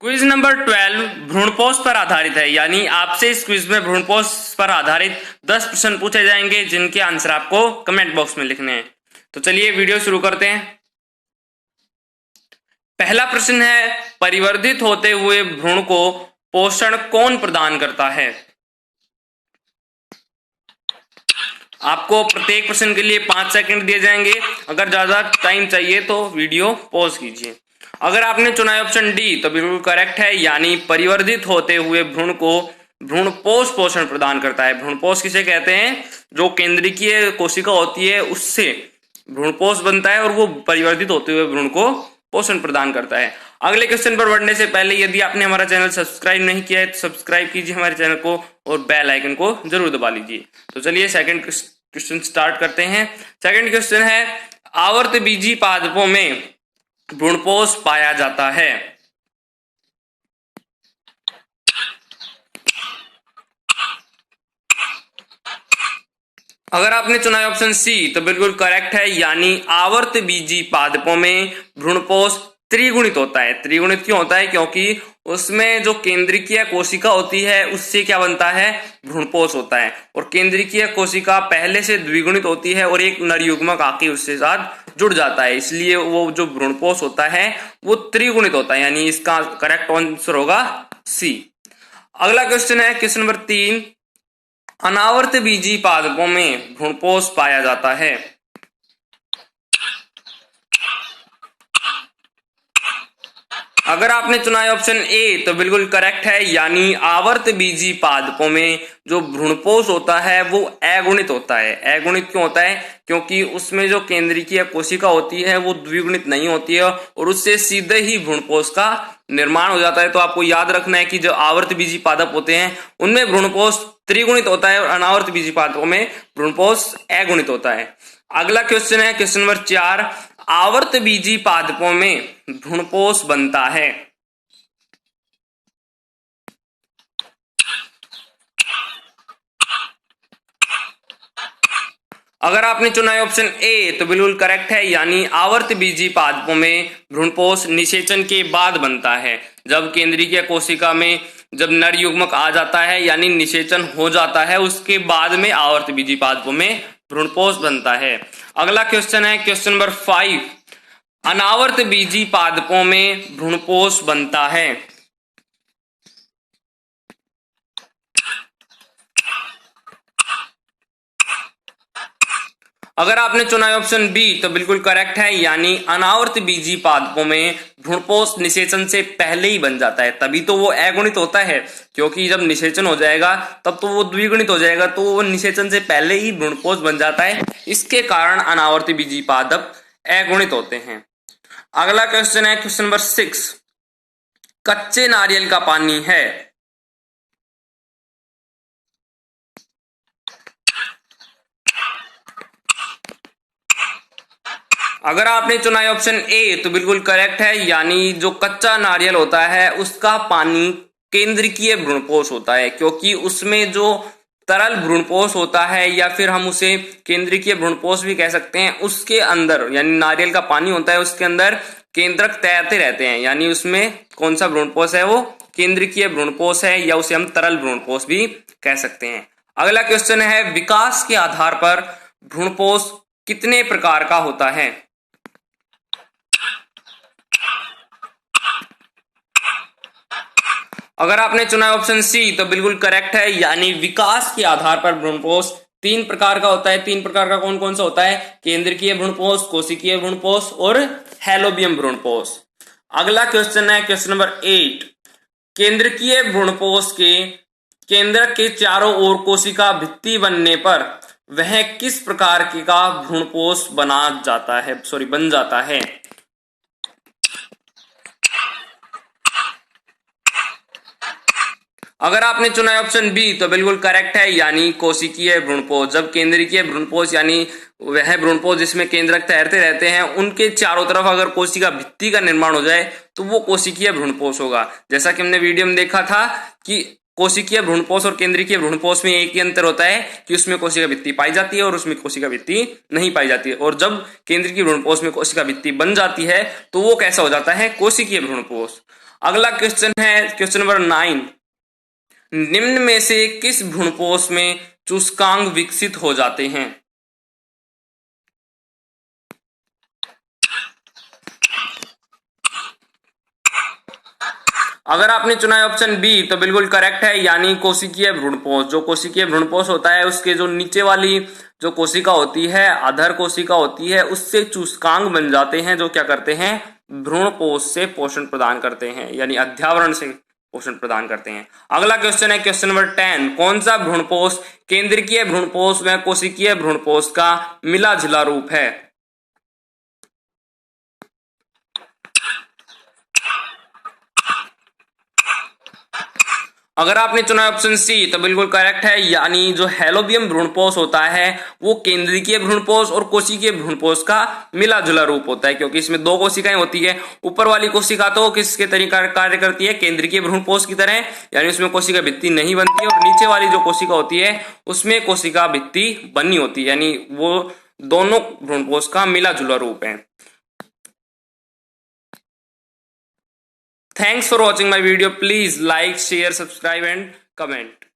Quiz number 12 भ्रूणपोष पर आधारित है, यानी आपसे इस क्विज में भ्रूणपोष पर आधारित 10 प्रश्न पूछे जाएंगे जिनके आंसर आपको कमेंट बॉक्स में लिखने हैं। तो चलिए वीडियो शुरू करते हैं। पहला प्रश्न है, परिवर्धित होते हुए भ्रूण को पोषण कौन प्रदान करता है? आपको प्रत्येक प्रश्न के लिए 5 सेकंड दिए जाएंगे। अगर ज्यादा टाइम चाहिए तो वीडियो पॉज कीजिए। अगर आपने चुना है ऑप्शन डी तो बिल्कुल करेक्ट है, यानी परिवर्धित होते हुए भ्रूण को भ्रूणपोष पोषण प्रदान करता है। भ्रूणपोष किसे कहते हैं? जो केंद्रीय कोशिका होती है उससे भ्रूणपोष बनता है और वो परिवर्धित होते हुए भ्रूण को पोषण प्रदान करता है। अगले क्वेश्चन पर बढ़ने से पहले यदि आपने हमारा चैनल सब्सक्राइब नहीं किया है तो सब्सक्राइब कीजिए हमारे चैनल को और बेल आइकन को जरूर दबा लीजिए। तो चलिए सेकंड क्वेश्चन स्टार्ट करते हैं। सेकंड क्वेश्चन है, आवर्तबीजी पादपों में भ्रूणपोष पाया जाता है। अगर आपने चुना है ऑप्शन सी तो बिल्कुल करेक्ट है, यानी आवर्तबीजी पादपों में भ्रूणपोष त्रिगुणित होता है। त्रिगुणित क्यों होता है? क्योंकि उसमें जो केंद्रीय कोशिका होती है उससे क्या बनता है? भ्रूणपोष होता है। और केंद्रीय कोशिका पहले से द्विगुणित होती है और एक नर युग्मक आके उसके साथ जुड़ जाता है, इसलिए वो जो भ्रूणपोष होता है वो त्रिगुणित होता है, यानी इसका करेक्ट आंसर होगा सी। अगला क्वेश्चन है क्वेश्चन नंबर 3, अनावर्तबीजी पादपों में भ्रूणपोष पाया जाता है। अगर आपने चुना है ऑप्शन ए तो बिल्कुल करेक्ट है, यानी आवर्तबीजी पादपों में जो भ्रूणपोष होता है वो अगुणित होता है। अगुणित क्यों होता है? क्योंकि उसमें जो केंद्रीय कोशिका होती है वो द्विगुणित नहीं होती है और उससे सीधे ही भ्रूणपोष का निर्माण हो जाता है। तो आपको याद रखना है कि जो आवर्तबीजी पादप होते हैं उनमें भ्रूणपोष त्रिगुणित होता है और अनावर्तबीजी पादपों में भ्रूणपोष अगुणित होता है। अगला क्वेश्चन है क्वेश्चन नंबर 4, आवर्तबीजी पादपों में भ्रूणपोष बनता है। अगर आपने चुना है ऑप्शन ए तो बिल्कुल करेक्ट है, यानी आवर्तबीजी पादपों में भ्रूणपोष निषेचन के बाद बनता है। जब केंद्रीय कोशिका में जब नर युग्मक आ जाता है यानी निषेचन हो जाता है, उसके बाद में आवर्तबीजी पादपों में भ्रूणपोष बनता है। अगला क्वेश्चन है क्वेश्चन नंबर 5, अनावर्तबीजी पादपों में भ्रूणपोष बनता है। अगर आपने चुना है ऑप्शन बी तो बिल्कुल करेक्ट है, यानी अनावर्तबीजी पादपों में भ्रूणपोष निषेचन से पहले ही बन जाता है। तभी तो वो अगुणित होता है, क्योंकि जब निषेचन हो जाएगा तब तो वो द्विगुणित हो जाएगा, तो वो निषेचन से पहले ही भ्रूणपोष बन जाता है। इसके कारण अनावर्तबीजी पादप अगुणित होते हैं। अगला क्वेश्चन है क्वेश्चन नंबर 6, कच्चे नारियल का पानी है। अगर आपने चुना है ऑप्शन ए तो बिल्कुल करेक्ट है, यानी जो कच्चा नारियल होता है उसका पानी केंद्रीय भ्रूणपोष होता है, क्योंकि उसमें जो तरल भ्रूणपोष होता है या फिर हम उसे केंद्रीय भ्रूणपोष भी कह सकते हैं, उसके अंदर यानी नारियल का पानी होता है उसके अंदर केंद्रक तैरते रहते हैं, यानी उसमें कौन सा भ्रूणपोष है? वो केंद्रीय भ्रूणपोष है, या उसे हम तरल भ्रूणपोष भी कह सकते हैं। अगला क्वेश्चन है, विकास के आधार पर भ्रूणपोष कितने प्रकार का होता है? अगर आपने चुना है ऑप्शन सी तो बिल्कुल करेक्ट है, यानी विकास के आधार पर भ्रूणपोष 3 प्रकार का होता है। 3 प्रकार का कौन कौन सा होता है? केंद्रीय भ्रूणपोष, कोशिकीय भ्रूणपोष और हेलोबियम भ्रूणपोष। अगला क्वेश्चन है क्वेश्चन नंबर 8, केंद्रीय भ्रूणपोष के केंद्रक के चारों ओर कोशिका भित्ति बनने पर वह किस प्रकार का भ्रूणपोष बन जाता है? अगर आपने चुना है ऑप्शन बी तो बिल्कुल करेक्ट है, यानी कोशिकीय भ्रूणपोष। जब केंद्रीय भ्रूणपोष यानी वह भ्रूणपोष जिसमें केंद्रक तैरते रहते हैं उनके चारों तरफ अगर कोशिका भित्ति का निर्माण हो जाए तो वो कोशिकीय भ्रूणपोष होगा। जैसा कि हमने वीडियो में देखा था कि कोशिकीय भ्रूणपोष और केंद्रीय भ्रूणपोष में एक ही अंतर होता है कि उसमें कोशिका भित्ति पाई जाती है और उसमें कोशिका भित्ति नहीं पाई जाती है। और जब केंद्रीय भ्रूणपोष में कोशिका भित्ति बन जाती है तो वो कैसा हो जाता है? कोशिकीय भ्रूणपोष। अगला क्वेश्चन है क्वेश्चन नंबर 9। निम्न में से किस भ्रूणपोष में चूस्कांग विकसित हो जाते हैं? अगर आपने चुना है ऑप्शन बी तो बिल्कुल करेक्ट है, यानी कोशिकीय भ्रूणपोष। जो कोशिकीय भ्रूणपोष होता है उसके जो नीचे वाली जो कोशिका होती है, आधार कोशिका होती है, उससे चूस्कांग बन जाते हैं, जो क्या करते हैं, भ्रूणपोष से पोषण प्रदान करते हैं, यानी अध्यावरण से पोषण प्रदान करते हैं। अगला क्वेश्चन है क्वेश्चन नंबर 10। कौन सा भ्रूणपोष केंद्रीय भ्रूणपोष व कोशिकीय भ्रूणपोष का मिला जुला रूप है? अगर आपने चुना ऑप्शन सी तो बिल्कुल करेक्ट है, यानी जो हेलोबियम भ्रूणपोष होता है वो केंद्रीय भ्रूणपोष और कोशिकीय भ्रूणपोष का मिला जुला रूप होता है, क्योंकि इसमें दो कोशिकाएं होती है। ऊपर वाली कोशिका तो किसके तरीका कार्य करती है, केंद्रीय भ्रूणपोष की तरह, यानी उसमें कोशिका भित्ति नहीं बनती है, और नीचे वाली जो कोशिका होती है उसमें कोशिका भित्ति बनी होती है, यानी वो दोनों भ्रूणपोष का मिला जुला रूप है। Thanks for watching my video. Please like, share, subscribe and comment.